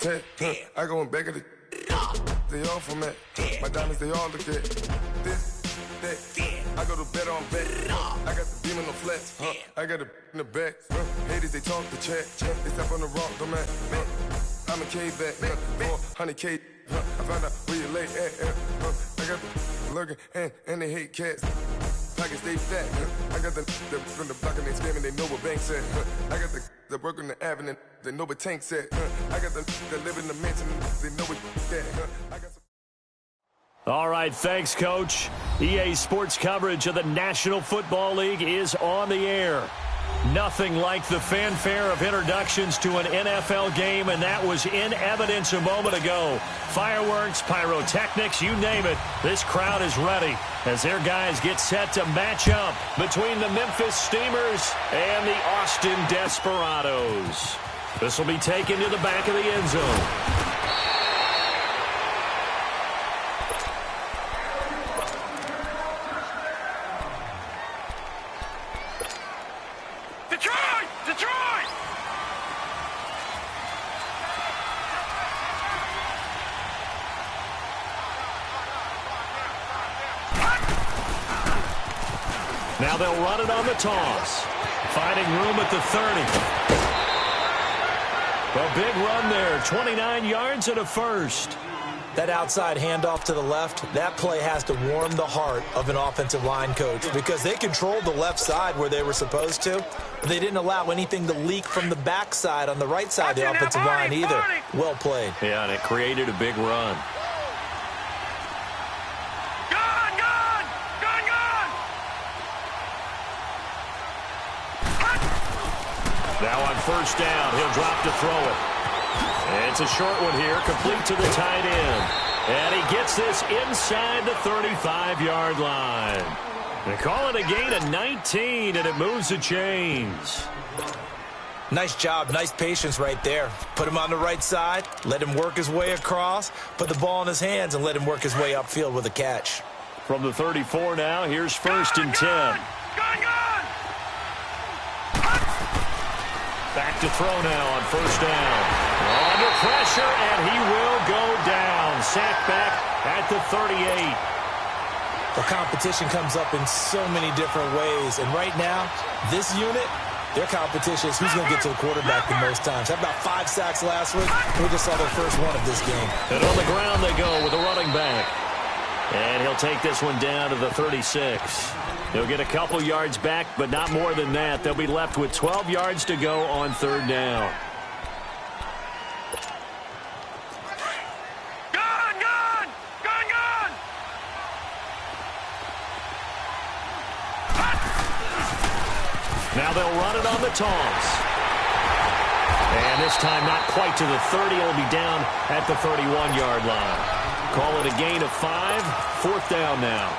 tat. I go in back of the they all from that. My diamonds, they all look at this, that. I go to bed on back. I got the beam in the flats. I got the in the back. Haters, they talk the chat. They step on the rock, don't man. I'm a K-back. 400K. I found out where you lay at. I got the lurking and they hate cats. Pockets stay fat. I got the from the block and they screaming, they know what banks at. I got the work on the avenue, they know what tanks at. I got the live in the mansion, they know what that. I got some. All right, thanks, Coach. EA Sports coverage of the National Football League is on the air. Nothing like the fanfare of introductions to an NFL game, and that was in evidence a moment ago. Fireworks, pyrotechnics, you name it. This crowd is ready as their guys get set to match up between the Memphis Steamers and the Austin Desperados. This will be taken to the back of the end zone. Now they'll run it on the toss. Finding room at the 30. A big run there, 29 yards and a first. That outside handoff to the left, that play has to warm the heart of an offensive line coach because they controlled the left side where they were supposed to. But they didn't allow anything to leak from the backside on the right side of the offensive line either. Well played. Yeah, and it created a big run. Now on first down, he'll drop to throw it. It's a short one here, complete to the tight end. And he gets this inside the 35-yard line. They call it a gain of 19, and it moves the chains. Nice job, nice patience right there. Put him on the right side, let him work his way across, put the ball in his hands, and let him work his way upfield with a catch. From the 34 now, here's first and 10. Back to throw now on first down. Under pressure, and he will go down. Sacked back at the 38. The competition comes up in so many different ways. And right now, this unit, their competition is who's going to get to the quarterback the most times. Had about 5 sacks last week. We just saw their first one of this game. And on the ground they go with a running back. And he'll take this one down to the 36. He'll get a couple yards back, but not more than that. They'll be left with 12 yards to go on third down. Now they'll run it on the toss. And this time not quite to the 30. It'll be down at the 31-yard line. Call it a gain of 5. Fourth down now.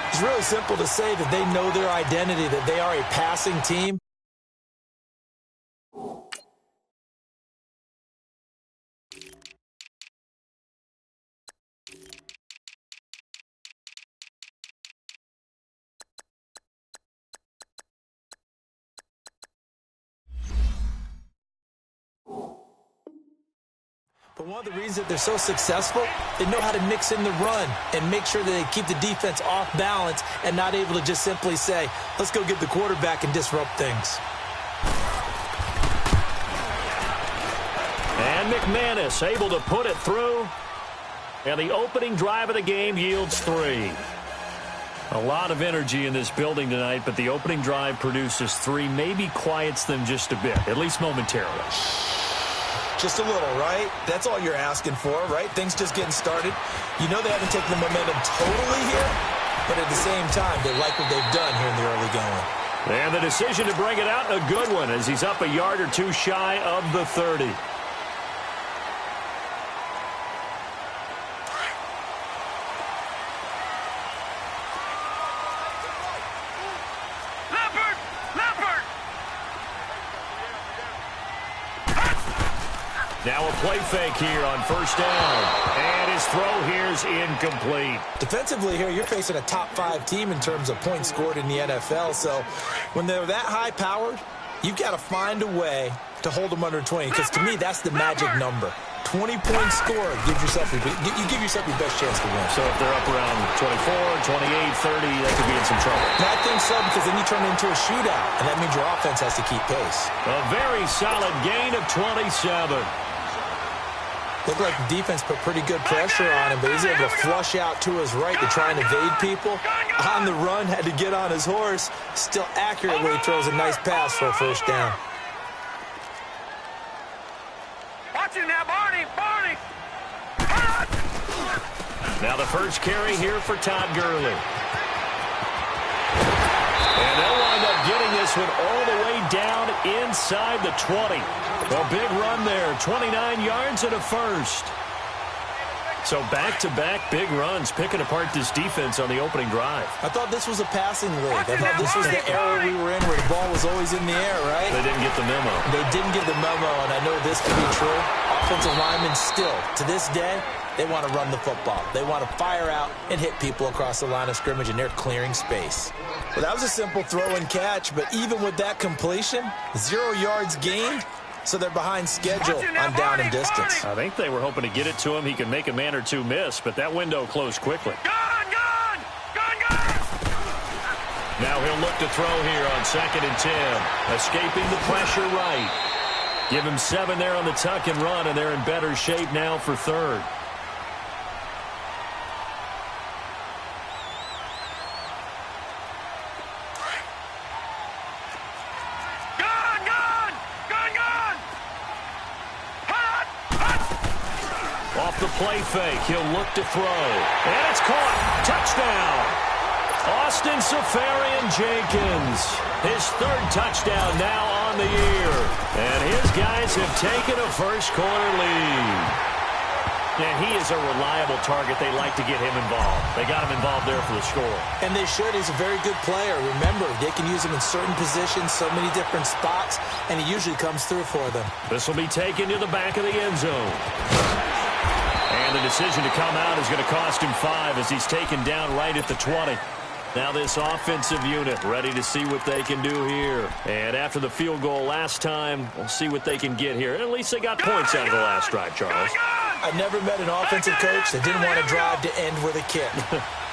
It's really simple to say that they know their identity, that they are a passing team. But one of the reasons that they're so successful, they know how to mix in the run and make sure that they keep the defense off balance and not able to just simply say, let's go get the quarterback and disrupt things. And McManus able to put it through. And the opening drive of the game yields 3. A lot of energy in this building tonight, but the opening drive produces 3, maybe quiets them just a bit, at least momentarily. Just a little, right? That's all you're asking for, right? Things just getting started. You know they haven't taken the momentum totally here, but at the same time, they like what they've done here in the early going. And the decision to bring it out, a good one, as he's up a yard or 2 shy of the 30. Now a play fake here on first down. And his throw here is incomplete. Defensively here, you're facing a top 5 team in terms of points scored in the NFL. So when they're that high-powered, you've got to find a way to hold them under 20. Because to me, that's the magic number. 20-point score gives yourself you give yourself your best chance to win. So if they're up around 24, 28, 30, they could be in some trouble. I think so, because then you turn it into a shootout, and that means your offense has to keep pace. A very solid gain of 27. Looked like the defense put pretty good pressure on him, but he's able to flush out to his right to try and evade people. On the run, had to get on his horse. Still accurate when he throws a nice pass for a first down. Watch him now, Barney! Now the first carry here for Todd Gurley. And they'll wind up getting this one all the way down inside the 20. A big run there, 29 yards and a first. So back-to-back big runs, picking apart this defense on the opening drive. I thought this was a passing league. I thought this was the era we were in where the ball was always in the air, right? They didn't get the memo. They didn't get the memo, and I know this to be true. Offensive linemen still, to this day, they want to run the football. They want to fire out and hit people across the line of scrimmage, and they're clearing space. Well, that was a simple throw and catch, but even with that completion, 0 yards gained, so they're behind schedule on down and distance. I think they were hoping to get it to him. He could make a man or two miss, but that window closed quickly. Gone! Now he'll look to throw here on 2nd and 10. Escaping the pressure right. Give him 7 there on the tuck and run, and they're in better shape now for 3rd. Off the play fake, he'll look to throw. And it's caught. Touchdown. Austin Seferian-Jenkins. His 3rd touchdown now on the year. And his guys have taken a first-quarter lead. And he is a reliable target. They like to get him involved. They got him involved there for the score. And they should. He's a very good player. Remember, they can use him in certain positions, so many different spots, and he usually comes through for them. This will be taken to the back of the end zone. And the decision to come out is going to cost him 5 as he's taken down right at the 20. Now this offensive unit ready to see what they can do here. And after the field goal last time, we'll see what they can get here. At least they got points out of the last drive, Charles. I've never met an offensive coach that didn't want to drive to end with a kick.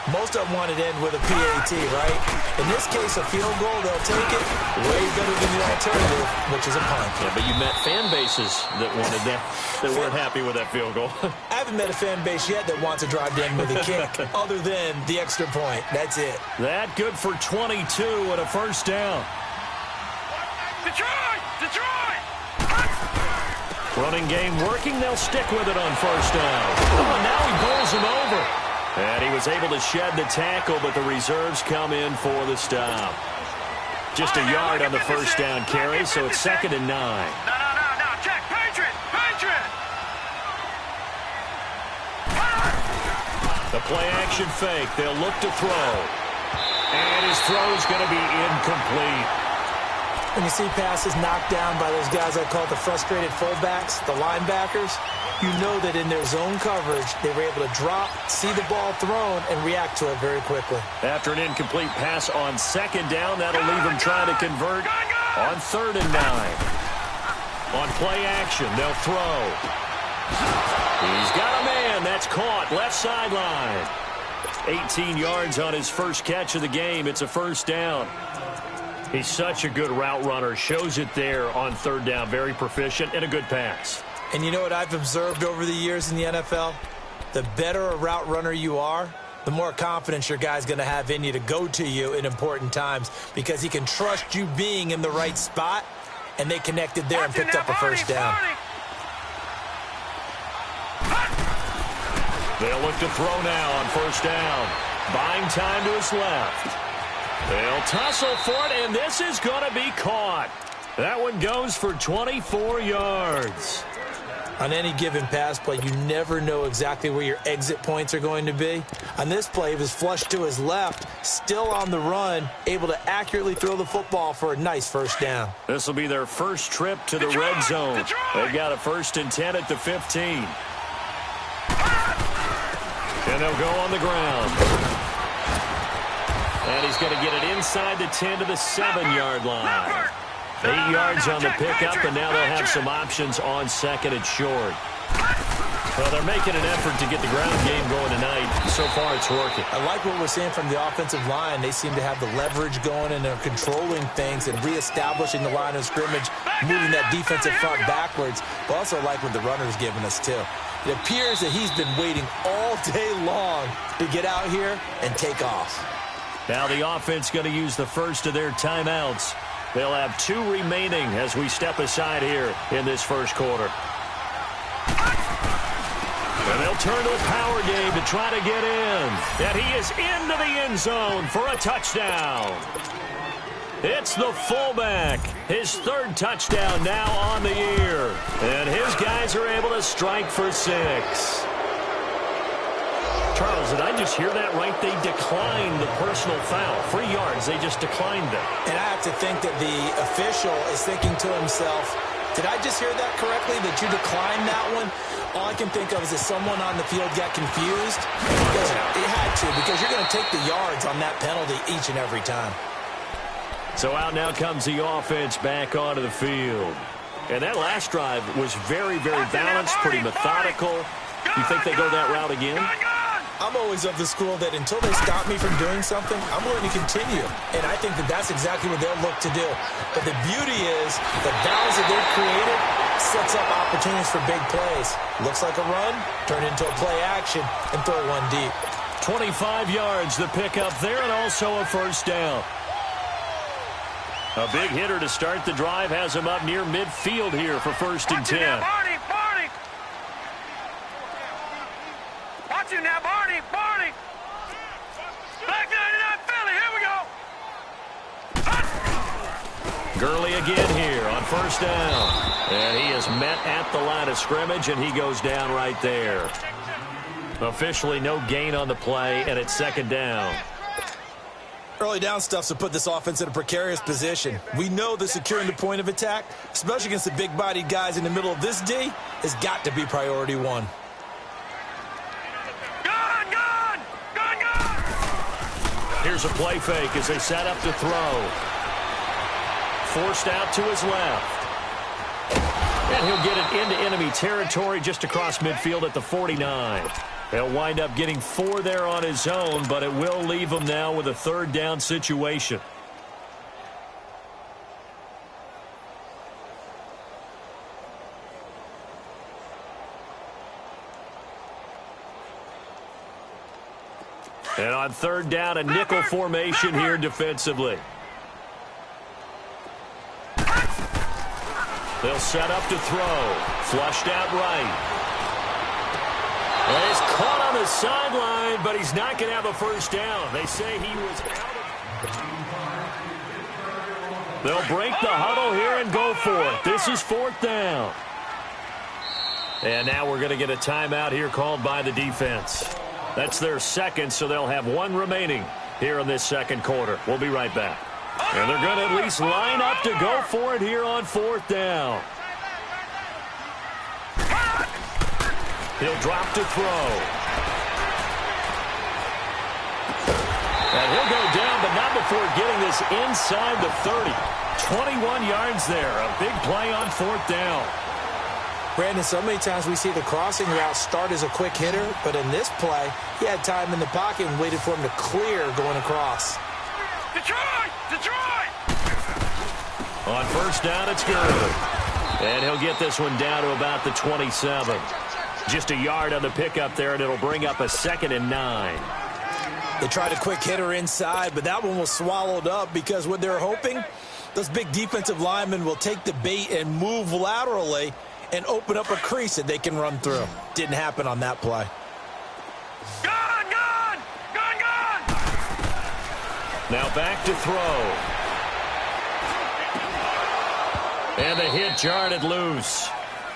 Most of them wanted to end with a PAT, right? In this case, a field goal, they'll take it way better than the alternative, which is a punt. Yeah, but you met fan bases that wanted that, that weren't happy with that field goal. I haven't met a fan base yet that wants to drive to end with a kick, other than the extra point. That's it. That good for 22 and a first down. Detroit! Running game working. They'll stick with it on first down. Oh, and now he bowls him over. And he was able to shed the tackle, but the reserves come in for the stop. Just a yard on the first down carry, so it's 2nd and 9. No. Check. Patriot! The play-action fake. They'll look to throw. And his throw's going to be incomplete. When you see passes knocked down by those guys I call the frustrated fullbacks, the linebackers, you know that in their zone coverage, they were able to drop, see the ball thrown, and react to it very quickly. After an incomplete pass on 2nd down, that'll leave him trying to convert on 3rd and 9. On play action, they'll throw. He's got a man. That's caught. Left sideline. 18 yards on his first catch of the game. It's a first down. He's such a good route runner. Shows it there on 3rd down. Very proficient and a good pass. And you know what I've observed over the years in the NFL? The better a route runner you are, the more confidence your guy's going to have in you to go to you in important times because he can trust you being in the right spot, and they connected there and picked up a first down. They'll look to throw now on first down. Buying time to his left. They'll tussle for it, and this is going to be caught. That one goes for 24 yards. On any given pass play, you never know exactly where your exit points are going to be. On this play, he was flushed to his left, still on the run, able to accurately throw the football for a nice first down. This will be their first trip to the red zone. They've got a 1st and 10 at the 15. And they'll go on the ground. And he's going to get it inside the 10 to the 7-yard line. 8 yards on the pickup, and now they'll have some options on 2nd and short. Well, they're making an effort to get the ground game going tonight. So far, it's working. I like what we're seeing from the offensive line. They seem to have the leverage going, and they're controlling things and reestablishing the line of scrimmage, moving that defensive front backwards. But also like what the runner's giving us, too. It appears that he's been waiting all day long to get out here and take off. Now the offense going to use the first of their timeouts. They'll have 2 remaining as we step aside here in this first quarter. And they'll turn to a power game to try to get in. And he is into the end zone for a touchdown. It's the fullback. His 3rd touchdown now on the year. And his guys are able to strike for 6. Charles, did I just hear that right? They declined the personal foul. 3 yards, they just declined it. And I have to think that the official is thinking to himself, did I just hear that correctly, that you declined that one? All I can think of is that someone on the field got confused. Because it had to, because you're going to take the yards on that penalty each and every time. So out now comes the offense back onto the field. And that last drive was very, very balanced, pretty methodical. You think they go that route again? I'm always of the school that until they stop me from doing something, I'm going to continue. And I think that that's exactly what they'll look to do. But the beauty is the balance that they've created sets up opportunities for big plays. Looks like a run, turn into a play action, and throw one deep. 25 yards the pickup there, and also a first down. A big hitter to start the drive has him up near midfield here for 1st and 10. Watch you now, Barney. Back 99 Philly, here we go. Gurley again here on 1st down. And he is met at the line of scrimmage, and he goes down right there. Officially no gain on the play, and it's 2nd down. Early down stuff's to put this offense in a precarious position. We know that securing the point of attack, especially against the big-bodied guys in the middle of this D, has got to be priority 1. Here's a play fake as they set up to throw. Forced out to his left. And he'll get it into enemy territory just across midfield at the 49. He'll wind up getting 4 there on his own, but it will leave him now with a 3rd down situation. And on 3rd down, a nickel formation here defensively. They'll set up to throw. Flushed out right. Well, he's caught on the sideline, but he's not going to have a first down. They say he was out of... They'll break the huddle here and go for it. This is 4th down. And now we're going to get a timeout here called by the defense. That's their 2nd, so they'll have 1 remaining here in this 2nd quarter. We'll be right back. And they're going to at least line up to go for it here on 4th down. He'll drop to throw. And he'll go down, but not before getting this inside the 30. 21 yards there. A big play on 4th down. Brandon, so many times we see the crossing route start as a quick hitter, but in this play, he had time in the pocket and waited for him to clear going across. Detroit! On 1st down, it's Gurley. And he'll get this one down to about the 27. Just a yard on the pickup there, and it'll bring up a 2nd and 9. They tried a quick hitter inside, but that one was swallowed up because what they're hoping, those big defensive linemen will take the bait and move laterally and open up a crease that they can run through. Didn't happen on that play. Gun! Now back to throw. And the hit jarred it loose.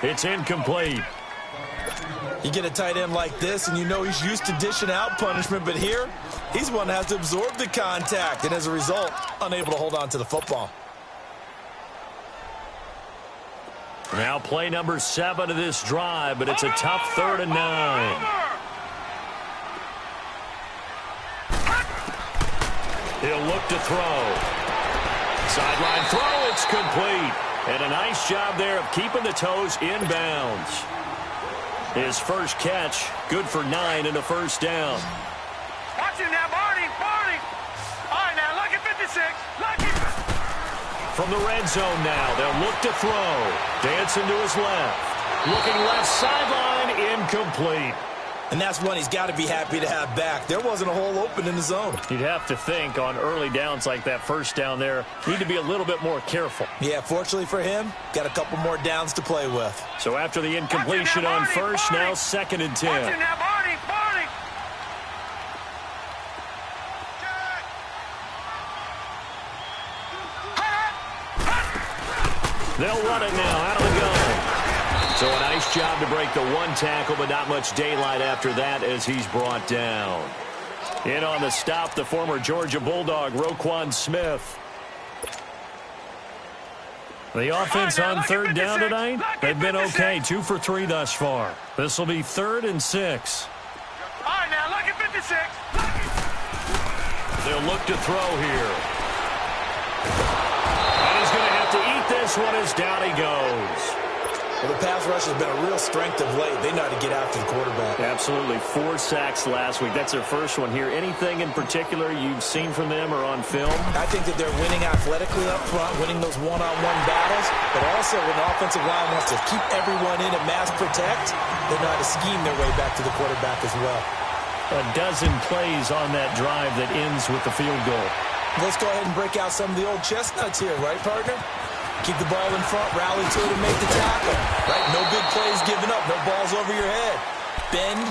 It's incomplete. You get a tight end like this, and you know he's used to dishing out punishment, but here, he's one that has to absorb the contact, and as a result, unable to hold on to the football. Now play number 7 of this drive, but it's a tough 3rd and 9. He'll look to throw. Sideline throw, it's complete. And a nice job there of keeping the toes in bounds. His first catch, good for 9 and a first down. Watch him now, Barney. All right, now, lucky 56. Lucky. From the red zone now, they'll look to throw. Dancing to his left. Looking left sideline, incomplete. And that's one he's got to be happy to have back. There wasn't a hole open in the zone. You'd have to think on early downs like that first down there, need to be a little bit more careful. Yeah, fortunately for him, got a couple more downs to play with. So after the incompletion on first, now 2nd and 10. Watch him now, Barney. They'll run it now out of the gun. So a nice job to break the one tackle, but not much daylight after that as he's brought down. In on the stop, the former Georgia Bulldog, Roquan Smith. The offense on 3rd down tonight, they've been okay, 2 for 3 thus far. This will be 3rd and 6. All right, now, lucky 56. They'll look to throw here. And he's going to have to eat this one as down he goes. Well, the pass rush has been a real strength of late. They know how to get after the quarterback. Absolutely. 4 sacks last week. That's their first one here. Anything in particular you've seen from them or on film? I think that they're winning athletically up front, winning those one-on-one battles, but also when the offensive line wants to keep everyone in and mass protect, they know how to scheme their way back to the quarterback as well. A dozen plays on that drive that ends with the field goal. Let's go ahead and break out some of the old chestnuts here, right, partner? Keep the ball in front, rally to it, and make the tackle. Right? No big plays given up. No balls over your head. Bend,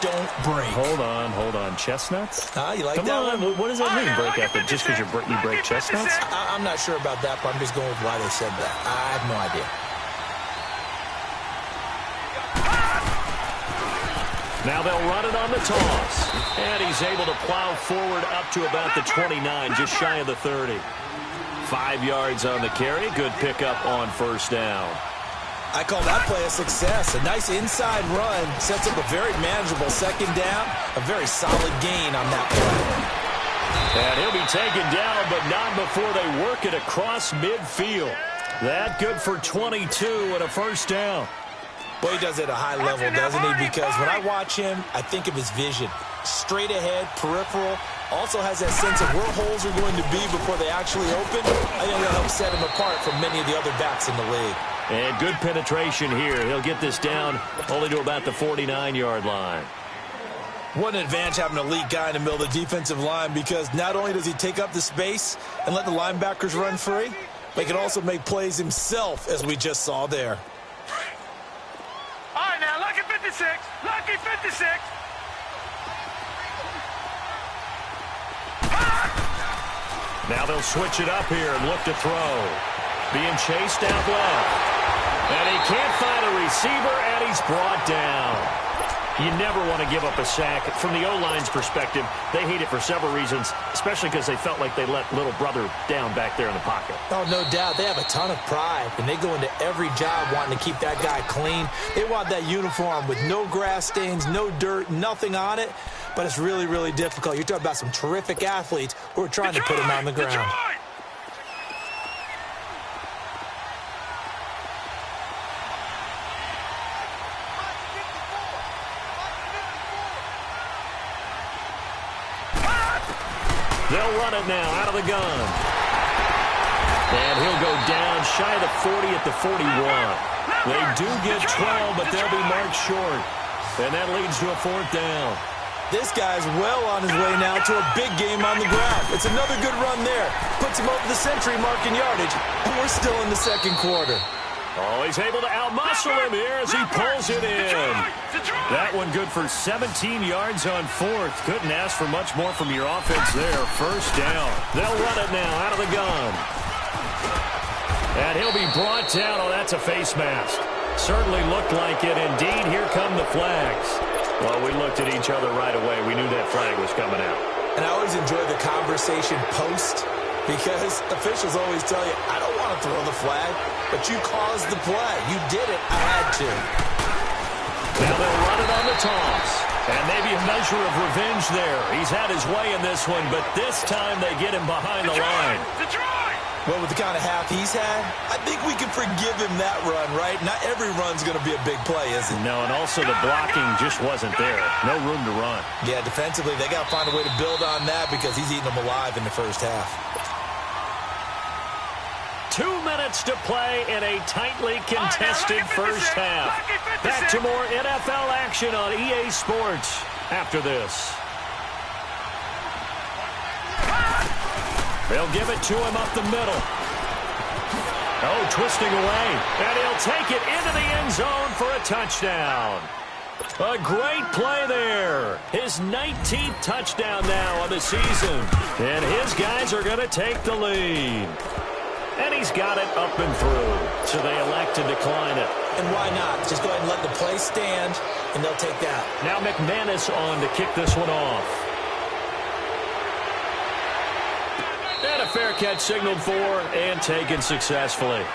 don't break. Hold on. Chestnuts? You like Come that on. one? What does that mean, break out? Just because you break chestnuts? I'm not sure about that, but I'm just going with why they said that. I have no idea. Now they'll run it on the toss. And he's able to plow forward up to about the 29, just shy of the 30. 5 yards on the carry. Good pickup on first down. I call that play a success. A nice inside run sets up a very manageable 2nd down. A very solid gain on that play. And he'll be taken down, but not before they work it across midfield. That good for 22 and a first down. Well, he does it at a high level, doesn't he? Because when I watch him, I think of his vision. Straight ahead, peripheral. Also has that sense of where holes are going to be before they actually open. I think that'll help set him apart from many of the other backs in the league. And good penetration here. He'll get this down only to about the 49-yard line. What an advantage having an elite guy in the middle of the defensive line, because not only does he take up the space and let the linebackers run free, but he can also make plays himself, as we just saw there. All right, now, lucky 56. Lucky 56. Now they'll switch it up here and look to throw. Being chased out left. And he can't find a receiver, and he's brought down. You never want to give up a sack. From the O-line's perspective, they hate it for several reasons, especially because they felt like they let little brother down back there in the pocket. Oh, no doubt. They have a ton of pride, and they go into every job wanting to keep that guy clean. They want that uniform with no grass stains, no dirt, nothing on it. But it's really, really difficult. You're talking about some terrific athletes who are trying to put him on the ground. They'll run it now out of the gun. And he'll go down shy of the 40 at the 41. They do get 12, but they'll be marked short. And that leads to a 4th down. This guy's well on his way now to a big game on the ground. It's another good run there. Puts him over the century mark in yardage, and we're still in the 2nd quarter. Oh, he's able to outmuscle him here as he pulls it in. That one good for 17 yards on 4th. Couldn't ask for much more from your offense there. First down. They'll run it now out of the gun. And he'll be brought down. Oh, that's a face mask. Certainly looked like it. Indeed, here come the flags. Well, we looked at each other right away. We knew that flag was coming out. And I always enjoy the conversation post, because officials always tell you, I don't want to throw the flag, but you caused the play. You did it. I had to. Now they'll run it on the toss. And maybe a measure of revenge there. He's had his way in this one, but this time they get him behind the line. Well, with the kind of half he's had, I think we can forgive him that run, right? Not every run's going to be a big play, is it? No, and also the blocking just wasn't there. No room to run. Yeah, defensively, they got to find a way to build on that because he's eating them alive in the first half. 2 minutes to play in a tightly contested first half. Back to more NFL action on EA Sports after this. They'll give it to him up the middle. Oh, twisting away. And he'll take it into the end zone for a touchdown. A great play there. His 19th touchdown now on the season. And his guys are going to take the lead. And he's got it up and through. So they elect to decline it. And why not? Just go ahead and let the play stand, and they'll take that. Now McManus on to kick this one off. And a fair catch signaled for and taken successfully.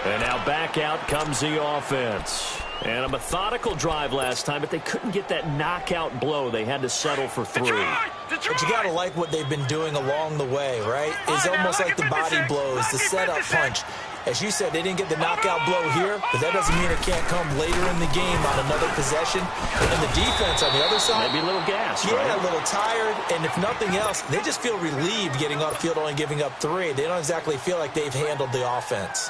And now back out comes the offense. And a methodical drive last time, but they couldn't get that knockout blow. They had to settle for 3. But you got to like what they've been doing along the way, right? It's almost like the body blows, the setup punch. As you said, they didn't get the knockout blow here, but that doesn't mean it can't come later in the game on another possession. And then the defense on the other side. Maybe a little gas, yeah, right? A little tired. And if nothing else, they just feel relieved getting off the field, only giving up 3. They don't exactly feel like they've handled the offense.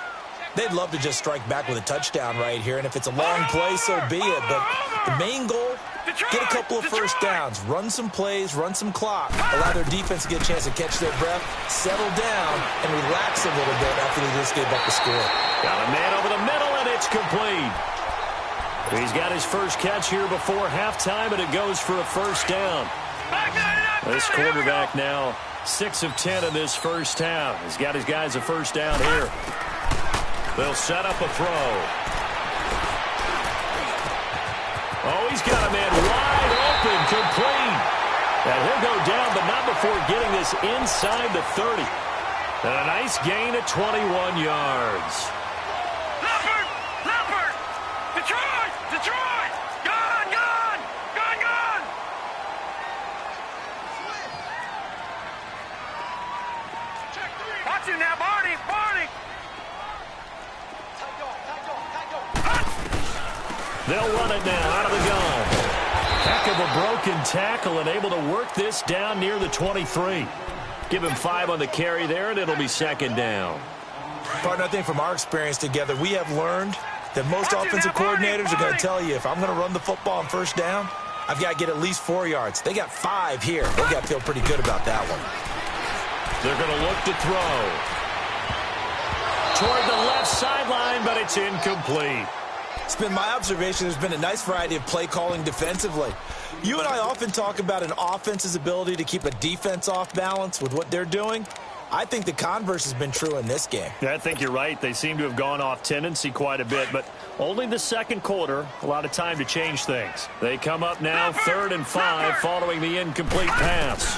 They'd love to just strike back with a touchdown right here, and if it's a long play, so be it. But the main goal, get a couple of first downs, run some plays, run some clock, allow their defense to get a chance to catch their breath, settle down, and relax a little bit after they just gave up the score. Got a man over the middle, and it's complete. He's got his first catch here before halftime, and it goes for a first down. This quarterback now 6 of 10 in this first half. He's got his guys a first down here. They'll set up a throw. Oh, he's got a man wide open, complete. And he'll go down, but not before getting this inside the 30. And a nice gain at 21 yards. Leopard! Detroit! Gone! Watch him now, Barney! They'll run it now out of the gun. Heck of a broken tackle and able to work this down near the 23. Give him 5 on the carry there, and it'll be second down. Partner, I think from our experience together, we have learned that most offensive coordinators are going to tell you, if I'm going to run the football on first down, I've got to get at least 4 yards. They got 5 here. They got to feel pretty good about that one. They're going to look to throw. Toward the left sideline, but it's incomplete. It's been my observation there's been a nice variety of play calling defensively. You and I often talk about an offense's ability to keep a defense off balance with what they're doing. I think the converse has been true in this game. Yeah, I think you're right. They seem to have gone off tendency quite a bit, but only the second quarter, a lot of time to change things. They come up now 3rd and 5 following the incomplete pass.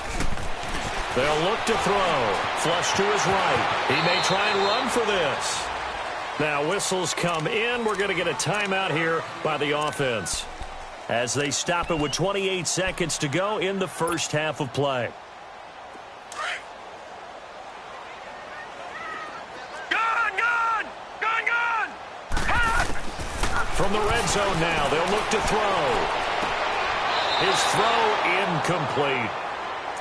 They'll look to throw. Flush to his right. He may try and run for this. Now whistles come in. We're going to get a timeout here by the offense as they stop it with 28 seconds to go in the first half of play. Gone! From the red zone now, they'll look to throw. His throw incomplete.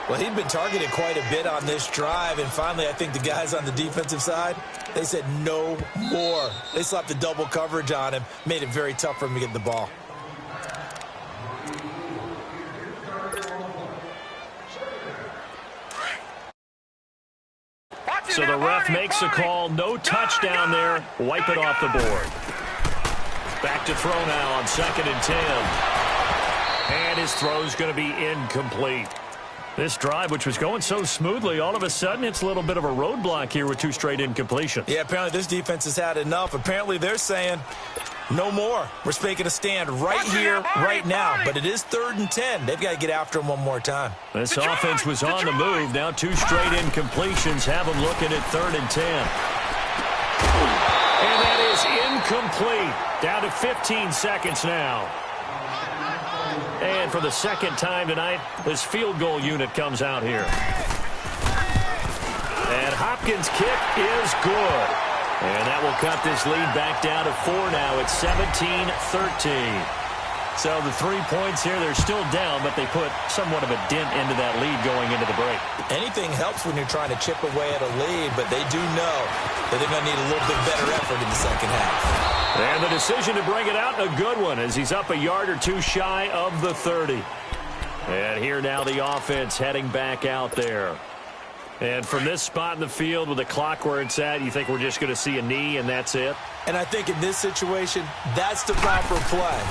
Well, he'd been targeted quite a bit on this drive, and finally I think the guys on the defensive side, they said no more. They slapped the double coverage on him, made it very tough for him to get the ball. So the ref makes a call, no touchdown there, wipe it off the board. Back to throw now on 2nd and 10. And his throw's going to be incomplete. This drive, which was going so smoothly, all of a sudden it's a little bit of a roadblock here with 2 straight incompletions. Yeah, apparently this defense has had enough. Apparently they're saying no more. We're making a stand right here, right now. But it is 3rd and 10. They've got to get after him one more time. This offense was on the move. Now 2 straight incompletions have them looking at 3rd and 10. And that is incomplete. Down to 15 seconds now. And for the second time tonight, this field goal unit comes out here. And Hopkins' kick is good. And that will cut this lead back down to 4 now. It's 17-13. So the 3 points here, they're still down, but they put somewhat of a dent into that lead going into the break. Anything helps when you're trying to chip away at a lead, but they do know that they're going to need a little bit better effort in the second half. And the decision to bring it out, a good one, as he's up a yard or two shy of the 30. And here now the offense heading back out there. And from this spot in the field with the clock where it's at, you think we're just going to see a knee and that's it? And I think in this situation, that's the proper play.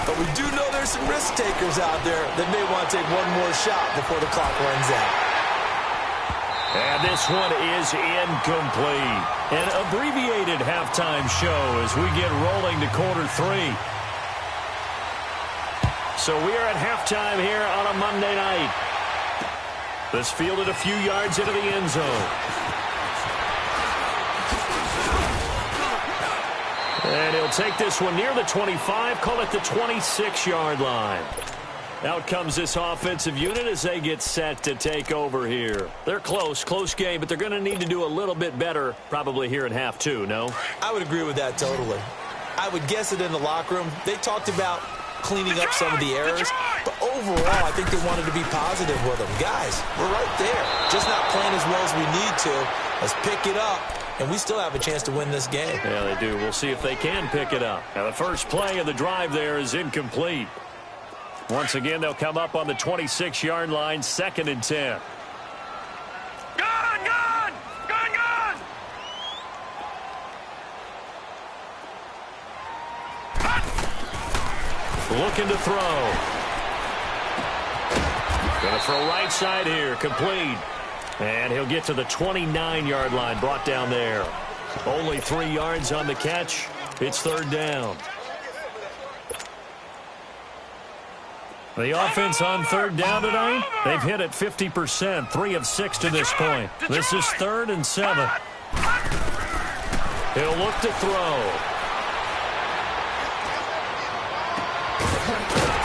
But we do know there's some risk takers out there that may want to take one more shot before the clock runs out. And this one is incomplete. An abbreviated halftime show as we get rolling to quarter 3. So we are at halftime here on a Monday night. This fielded a few yards into the end zone. And he'll take this one near the 25, call it the 26-yard line. Out comes this offensive unit as they get set to take over here. They're close game, but they're going to need to do a little bit better probably here in half 2, no? I would agree with that totally. I would guess it in the locker room. They talked about cleaning up some of the errors, but overall, I think they wanted to be positive with them. Guys, we're right there. Just not playing as well as we need to. Let's pick it up, and we still have a chance to win this game. Yeah, they do. We'll see if they can pick it up. Now, the first play of the drive there is incomplete. Once again, they'll come up on the 26-yard line, 2nd and 10. Looking to throw. Going to throw right side here. Complete. And he'll get to the 29-yard line. Brought down there. Only 3 yards on the catch. It's 3rd down. The offense on 3rd down tonight, they've hit it 50%. 3 of 6 to this point. This is 3rd and 7. He'll look to throw.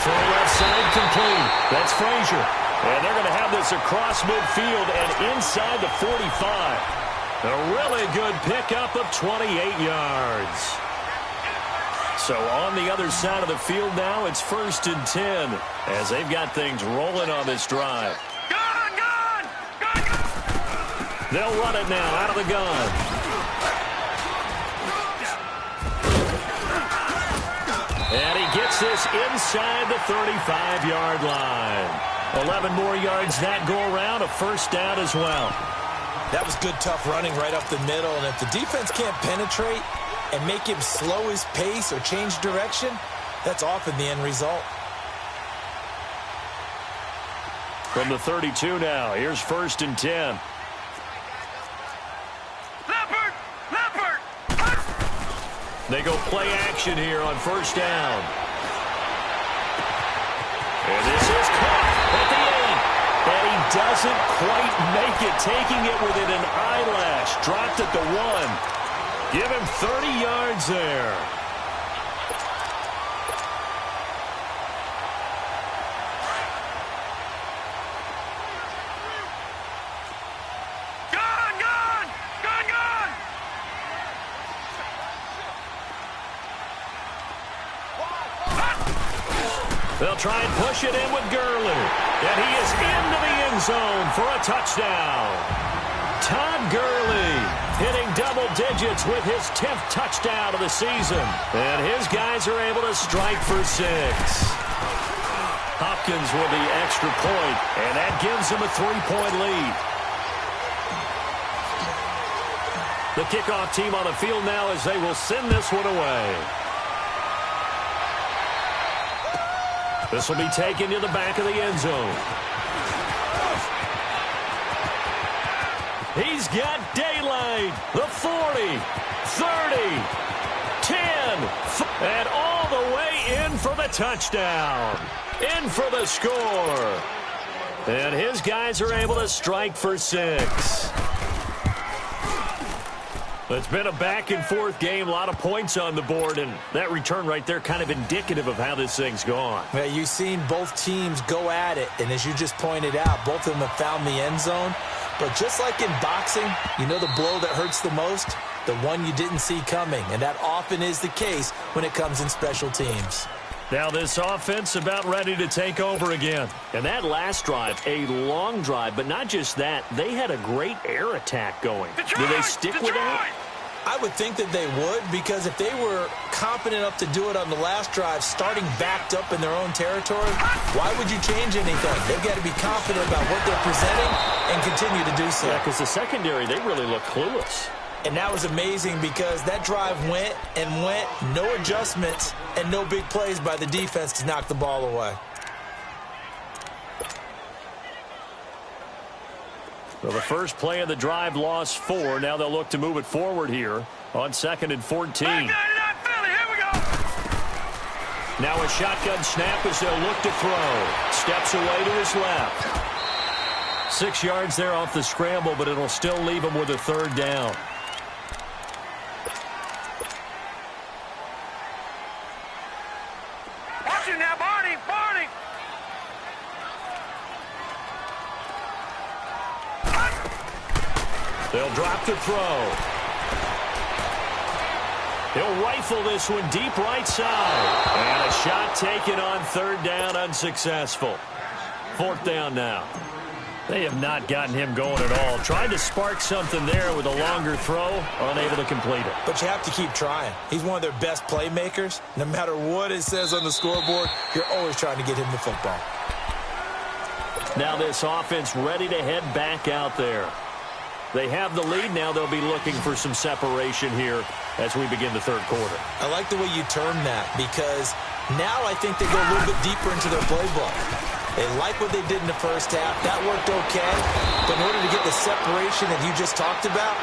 Throw left side complete. That's Frazier. And they're going to have this across midfield and inside the 45. A really good pickup of 28 yards. So on the other side of the field now, it's 1st and 10 as they've got things rolling on this drive. Gun! They'll run it now out of the gun. And he gets this inside the 35-yard line. 11 more yards that go around, a 1st down as well. That was good, tough running right up the middle. And if the defense can't penetrate and make him slow his pace or change direction, that's often the end result. From the 32 now, here's 1st and 10. They go play action here on 1st down. And this is caught at the 8. And he doesn't quite make it, taking it within an eyelash. Dropped at the 1. Give him 30 yards there. They'll try and push it in with Gurley. And he is into the end zone for a touchdown. Todd Gurley hitting double digits with his 10th touchdown of the season. And his guys are able to strike for 6. Hopkins with the extra point, and that gives him a 3-point lead. The kickoff team on the field now as they will send this one away. This will be taken to the back of the end zone. He's got daylight. The 40, 30, 10, and all the way in for the touchdown. In for the score. And his guys are able to strike for 6. It's been a back-and-forth game, a lot of points on the board, and that return right there kind of indicative of how this thing's gone. Yeah, you've seen both teams go at it, and as you just pointed out, both of them have found the end zone. But just like in boxing, you know the blow that hurts the most? The one you didn't see coming, and that often is the case when it comes in special teams. Now this offense about ready to take over again. And that last drive, a long drive, but not just that. They had a great air attack going. Do they stick with that? I would think that they would, because if they were confident enough to do it on the last drive, starting backed up in their own territory, why would you change anything? They've got to be confident about what they're presenting and continue to do so. Yeah, because the secondary, they really look clueless. And that was amazing because that drive went and went, no adjustments, and no big plays by the defense to knock the ball away. Well, the first play of the drive lost 4. Now they'll look to move it forward here on 2nd and 14. Now a shotgun snap as they'll look to throw. Steps away to his left. 6 yards there off the scramble, but it'll still leave him with a 3rd down. Watch it now, Barney! Barney! They'll drop to throw. He'll rifle this one deep right side. And a shot taken on 3rd down, unsuccessful. 4th down now. They have not gotten him going at all. Tried to spark something there with a longer throw, unable to complete it. But you have to keep trying. He's one of their best playmakers. No matter what it says on the scoreboard, you're always trying to get him the football. Now this offense ready to head back out there. They have the lead. Now they'll be looking for some separation here as we begin the 3rd quarter. I like the way you term that, because now I think they go a little bit deeper into their playbook. They like what they did in the first half. That worked okay. But in order to get the separation that you just talked about,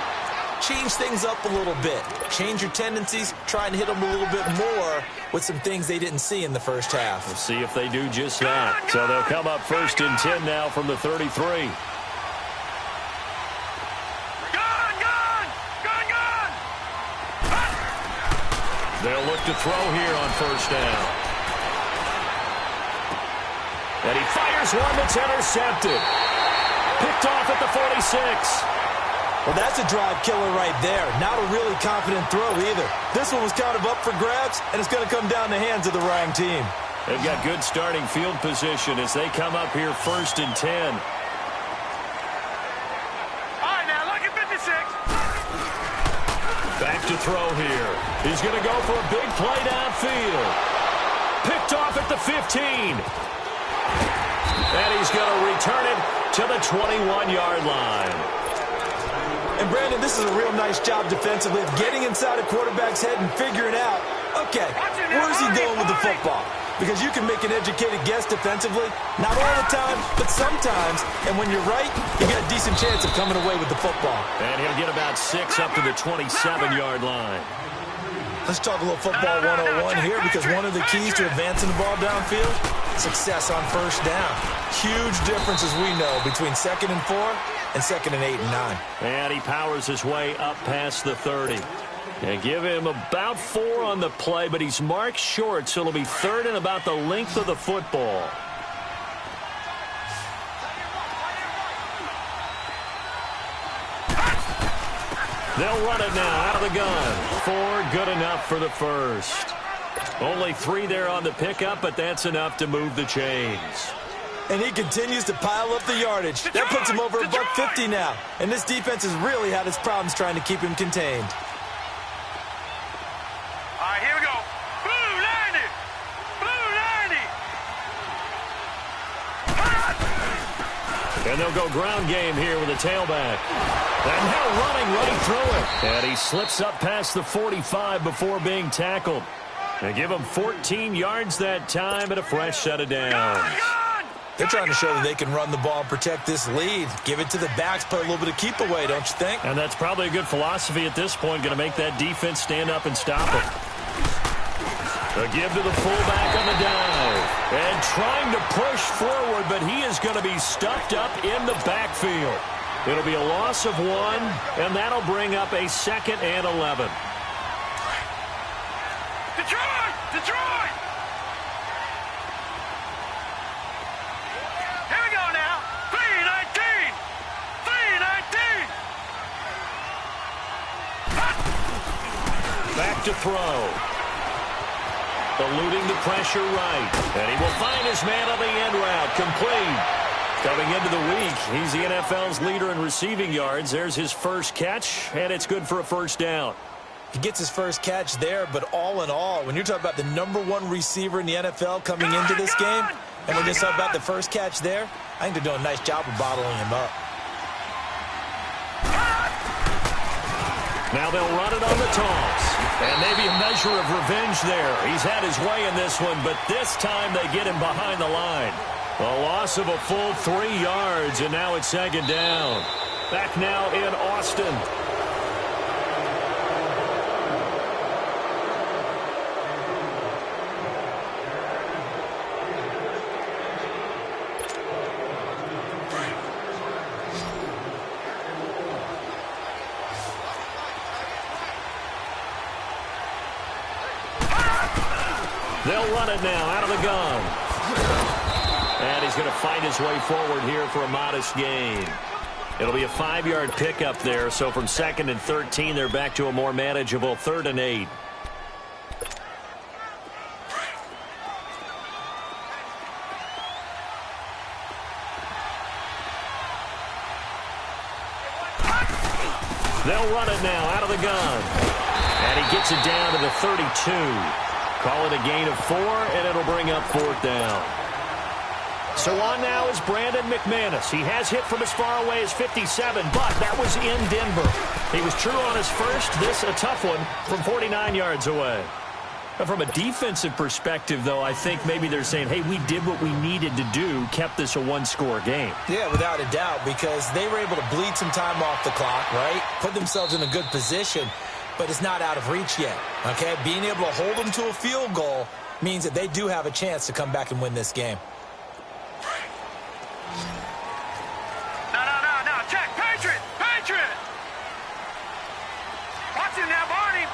change things up a little bit. Change your tendencies. Try and hit them a little bit more with some things they didn't see in the first half. We'll see if they do just that. So they'll come up 1st and 10 now from the 33. They'll look to throw here on 1st down. And he fires one that's intercepted. Picked off at the 46. Well, that's a drive killer right there. Not a really confident throw either. This one was kind of up for grabs, and it's going to come down the hands of the wrong team. They've got good starting field position as they come up here 1st and 10. All right, now look at 56. Back to throw here. He's going to go for a big play downfield. Picked off at the 15. And he's going to return it to the 21-yard line. And, Brandon, this is a real nice job defensively of getting inside a quarterback's head and figuring out, okay, where's he going with the football? Because you can make an educated guess defensively. Not all the time, but sometimes. And when you're right, you got a decent chance of coming away with the football. And he'll get about 6 up to the 27-yard line. Let's talk a little football 101 here, because one of the keys to advancing the ball downfield, success on 1st down. Huge difference, as we know, between 2nd and 4 and 2nd and 8 and 9. And he powers his way up past the 30. And give him about 4 on the play, but he's marked short, so it'll be 3rd and about the length of the football. They'll run it now out of the gun. 4 good enough for the first. Only 3 there on the pickup, but that's enough to move the chains. And he continues to pile up the yardage. That puts him over $150 now. And this defense has really had its problems trying to keep him contained. All right, here we go. Blue 90. Blue 90. And they'll go ground game here with a tailback. And now running right through it. And he slips up past the 45 before being tackled. They give him 14 yards that time and a fresh set of downs. They're trying to show that they can run the ball and protect this lead. Give it to the backs, play a little bit of keep away, don't you think? And that's probably a good philosophy at this point, going to make that defense stand up and stop him. A give to the fullback on the dive. And trying to push forward, but he is going to be stuffed up in the backfield. It'll be a loss of 1, and that'll bring up a 2nd and 11. Detroit! Detroit! Here we go now. 319. 319. to throw. Eluding the pressure right. And he will find his man on the end route. Complete. Coming into the week, he's the NFL's leader in receiving yards. There's his first catch, and it's good for a first down. He gets his first catch there, but all in all, when you're talking about the #1 receiver in the NFL coming into this game, and we're just talking about the first catch there, I think they're doing a nice job of bottling him up. Now they'll run it on the toss. And maybe a measure of revenge there. He's had his way in this one, but this time they get him behind the line. A loss of a full 3 yards, and now it's second down. Back now in Austin. They'll run it now out of the gun. And he's going to fight his way forward here for a modest gain. It'll be a 5-yard pickup there, so from 2nd and 13, they're back to a more manageable 3rd and 8. They'll run it now out of the gun. And he gets it down to the 32. Call it a gain of 4, and it'll bring up 4th down. So on now is Brandon McManus. He has hit from as far away as 57, but that was in Denver. He was true on his first. This a tough one from 49 yards away. But from a defensive perspective, though, I think maybe they're saying, hey, we did what we needed to do, kept this a 1-score game. Yeah, without a doubt, because they were able to bleed some time off the clock, right? Put themselves in a good position. But it's not out of reach yet, okay? Being able to hold them to a field goal means that they do have a chance to come back and win this game. No. Check. Patriot. Watch him now, Barney.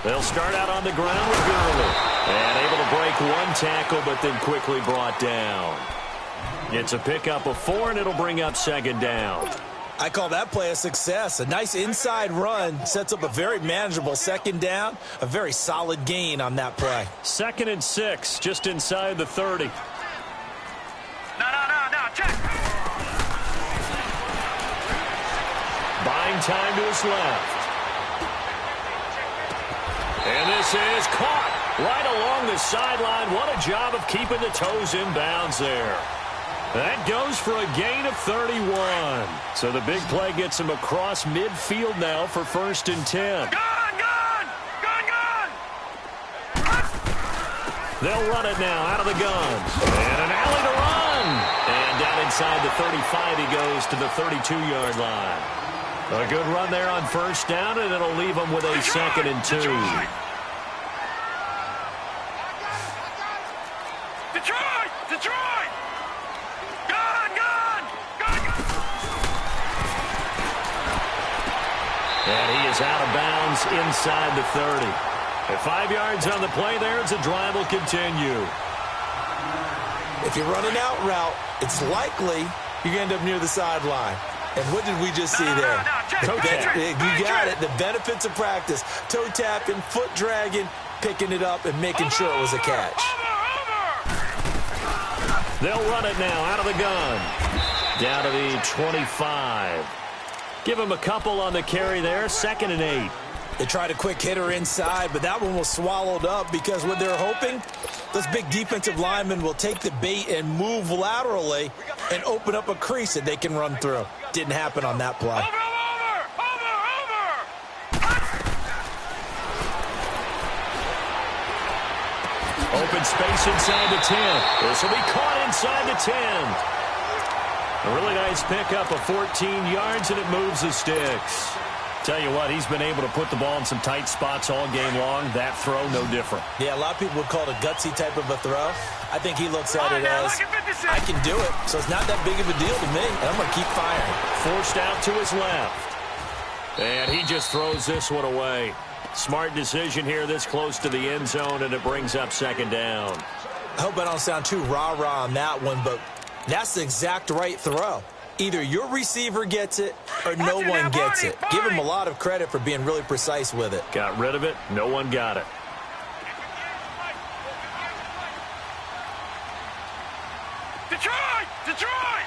They'll start out on the ground with Gurley. And able to break one tackle, but then quickly brought down. It's a pickup of 4, and it'll bring up 2nd down. I call that play a success. A nice inside run sets up a very manageable 2nd down. A very solid gain on that play. 2nd and 6, just inside the 30. No. Check. Buying time to his left. And this is caught right along the sideline. What a job of keeping the toes in bounds there. That goes for a gain of 31. So the big play gets him across midfield now for 1st and 10. Gun! They'll run it now out of the gun. And an alley to run. And down inside the 35, he goes to the 32-yard line. A good run there on 1st down, and it'll leave him with a 2nd and 2. Detroit! And he is out of bounds inside the 30. At 5 yards on the play there, as the drive will continue. If you're running out route, it's likely you're going to end up near the sideline. And what did we just see there? Toe tap. You got it. The benefits of practice. Toe tapping, foot dragging, picking it up, and making sure it was a catch. They'll run it now out of the gun. Down to the 25. Give him a couple on the carry there. 2nd and 8. They tried a quick hitter inside, but that one was swallowed up because what they're hoping, those big defensive linemen will take the bait and move laterally and open up a crease that they can run through. Didn't happen on that play. Over! Open space inside the 10. This will be caught inside the 10. A really nice pickup of 14 yards, and it moves the sticks. Tell you what, he's been able to put the ball in some tight spots all game long. That throw, no different. Yeah, a lot of people would call it a gutsy type of a throw. I think he looks at it as, I can do it, so it's not that big of a deal to me, and I'm going to keep firing. Forced out to his left. And he just throws this one away. Smart decision here this close to the end zone, and it brings up 2nd down. I hope I don't sound too rah-rah on that one, but that's the exact right throw. Either your receiver gets it or no one gets it. Give him a lot of credit for being really precise with it. Got rid of it. No one got it. Detroit! Detroit!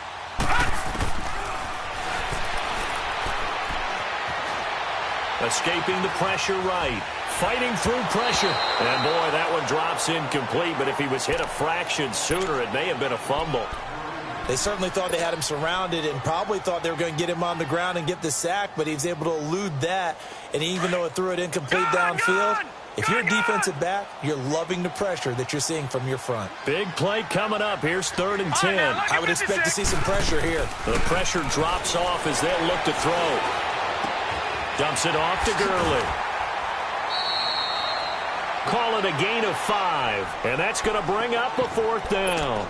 Escaping the pressure right. Fighting through pressure. And, boy, that one drops incomplete. But if he was hit a fraction sooner, it may have been a fumble. They certainly thought they had him surrounded and probably thought they were going to get him on the ground and get the sack, but he was able to elude that. And even though it threw it incomplete downfield, if you're a defensive back, you're loving the pressure that you're seeing from your front. Big play coming up. Here's 3rd and 10. I would expect to see some pressure here. The pressure drops off as they'll look to throw. Dumps it off to Gurley. Call it a gain of 5, and that's going to bring up a 4th down.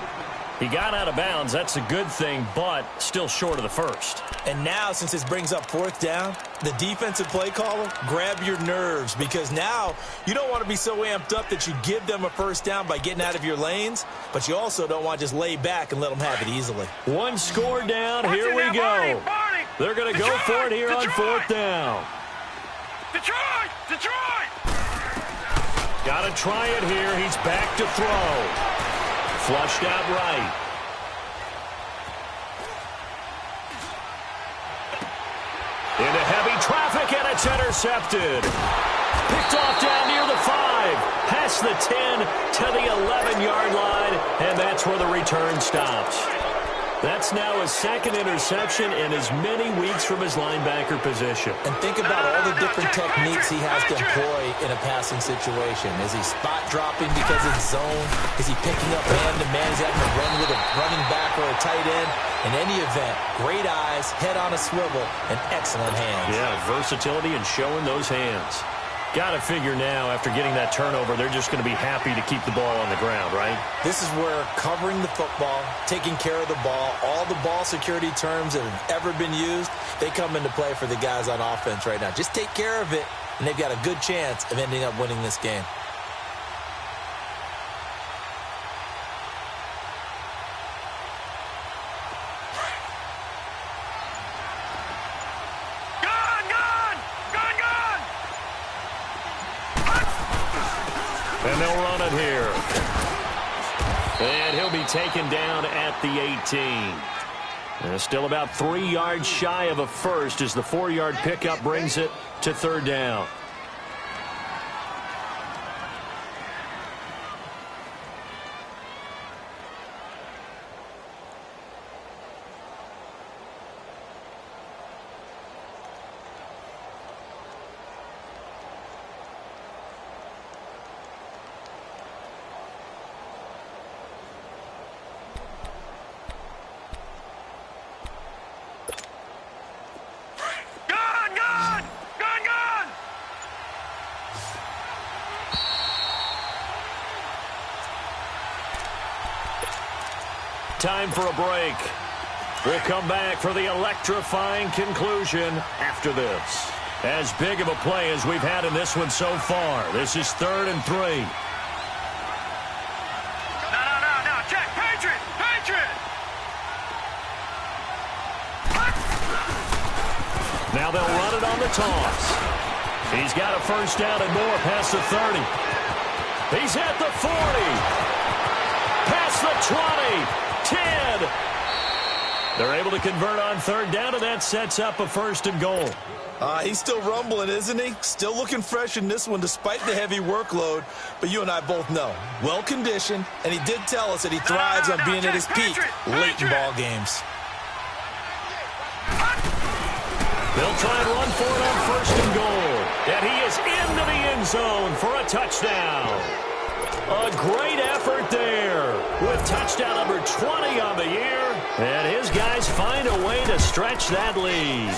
He got out of bounds. That's a good thing, but still short of the first. And now, since this brings up 4th down, the defensive play caller, grab your nerves, because now you don't want to be so amped up that you give them a 1st down by getting out of your lanes, but you also don't want to just lay back and let them have it easily. One score down. Here we go. They're going to go for it here on 4th down. Detroit! Detroit! Got to try it here. He's back to throw. Flushed out right. Into heavy traffic, and it's intercepted. Picked off down near the 5. Past the 10 to the 11-yard line, and that's where the return stops. That's now his 2nd interception in as many weeks from his linebacker position. And think about all the different techniques he has to employ in a passing situation. Is he spot dropping because it's zone? Is he picking up man-to-man? Is he having to run with a running back or a tight end? In any event, great eyes, head on a swivel, and excellent hands. Yeah, versatility and showing those hands. Got to figure now, after getting that turnover, they're just going to be happy to keep the ball on the ground, right? This is where covering the football, taking care of the ball, all the ball security terms that have ever been used, they come into play for the guys on offense right now. Just take care of it, and they've got a good chance of ending up winning this game. And they'll run it here. And he'll be taken down at the 18. Still about 3 yards shy of a first as the 4-yard pickup brings it to 3rd down. Time for a break. We'll come back for the electrifying conclusion after this. As big of a play as we've had in this one so far. This is 3rd and 3. No, check. Patriot! Now they'll run it on the toss. He's got a 1st down and more past the 30. He's at the 40. Past the 20. 10. They're able to convert on 3rd down, and that sets up a 1st and goal. He's still rumbling, isn't he? Still looking fresh in this one despite the heavy workload. But you and I both know, well-conditioned, and he did tell us that he thrives on being at his peak late in ball games. They'll try and run for it on 1st and goal. And he is into the end zone for a touchdown. A great effort there with touchdown number 20 on the year. And his guys find a way to stretch that lead.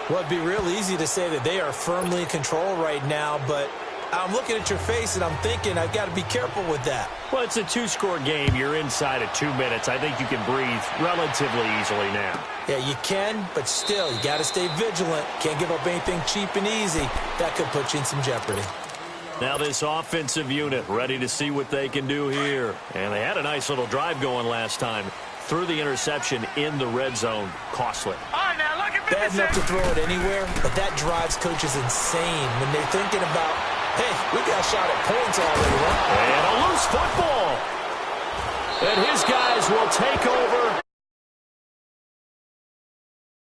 Well, it'd be real easy to say that they are firmly in control right now, but I'm looking at your face and I'm thinking I've got to be careful with that. Well, it's a 2-score game. You're inside of 2 minutes. I think you can breathe relatively easily now. Yeah, you can, but still, you got to stay vigilant. Can't give up anything cheap and easy. That could put you in some jeopardy. Now this offensive unit ready to see what they can do here. And they had a nice little drive going last time. threw the interception in the red zone. Costly. All right, now look at 56. Bad enough to throw it anywhere, but that drives coaches insane when they're thinking about, hey, we got a shot at points already, right? And a loose football. And his guys will take over.